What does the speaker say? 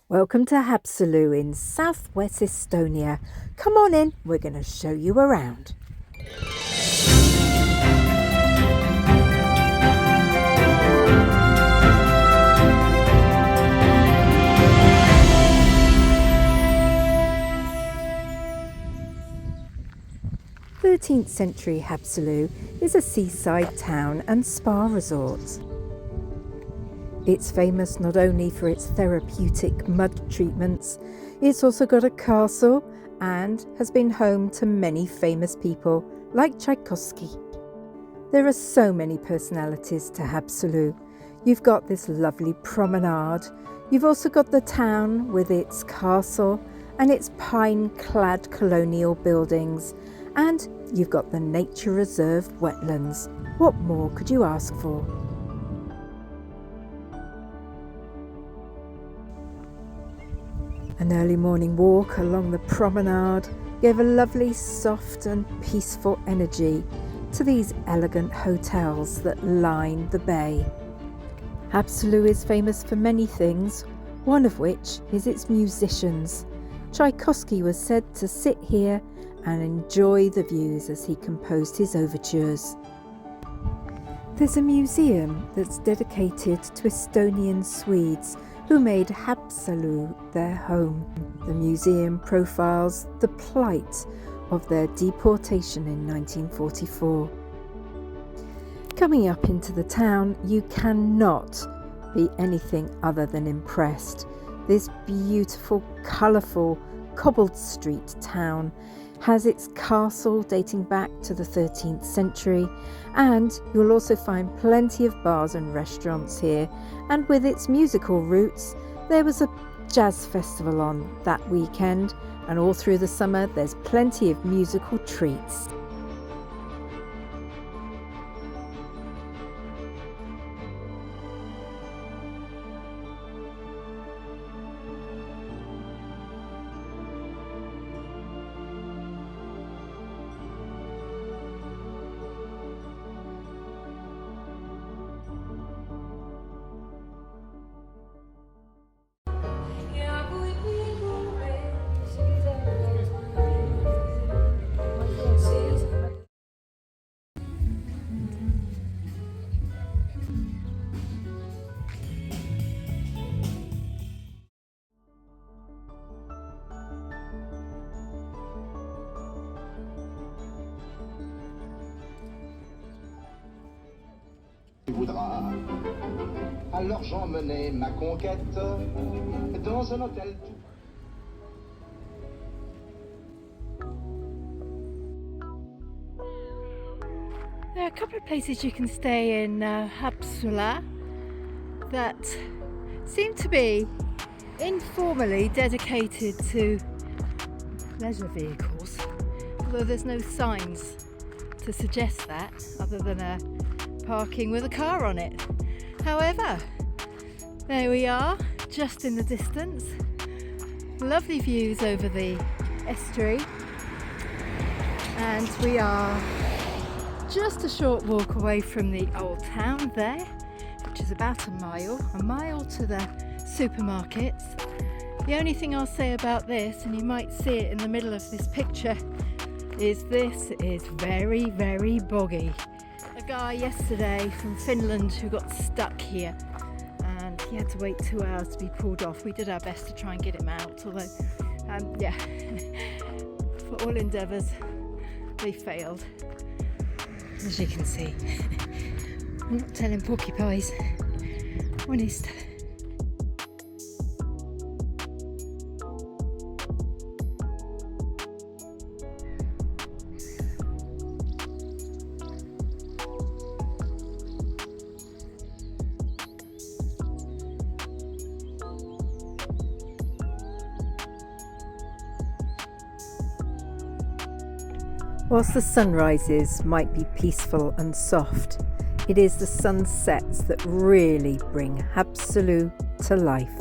Welcome to Haapsalu in southwest Estonia. Come on in, we're going to show you around. The 13th century Haapsalu is a seaside town and spa resort. It's famous not only for its therapeutic mud treatments, it's also got a castle and has been home to many famous people like Tchaikovsky. There are so many personalities to Haapsalu. You've got this lovely promenade, you've also got the town with its castle and its pine-clad colonial buildings, and you've got the nature reserve wetlands. What more could you ask for? An early morning walk along the promenade gave a lovely, soft and peaceful energy to these elegant hotels that line the bay. Haapsalu is famous for many things, one of which is its musicians. Tchaikovsky was said to sit here and enjoy the views as he composed his overtures. There's a museum that's dedicated to Estonian Swedes who made Haapsalu their home. The museum profiles the plight of their deportation in 1944. Coming up into the town, you cannot be anything other than impressed. This beautiful, colourful, cobbled street town has its castle dating back to the 13th century, and you'll also find plenty of bars and restaurants here. And with its musical roots, there was a jazz festival on that weekend, and all through the summer there's plenty of musical treats. Alors j'emmenais ma conquête dans un hôtel. There are a couple of places you can stay in Haapsula that seem to be informally dedicated to leisure vehicles, although there's no signs to suggest that other than a parking with a car on it. However, there we are, just in the distance. Lovely views over the estuary, and we are just a short walk away from the old town there, which is about a mile to the supermarkets. The only thing I'll say about this, and you might see it in the middle of this picture, is this is very, very boggy. A guy yesterday from Finland who got stuck here, and he had to wait 2 hours to be pulled off. We did our best to try and get him out, although for all endeavours they failed, as you can see. I'm not telling porcupines, honest. Whilst the sunrises might be peaceful and soft, it is the sunsets that really bring Haapsalu to life.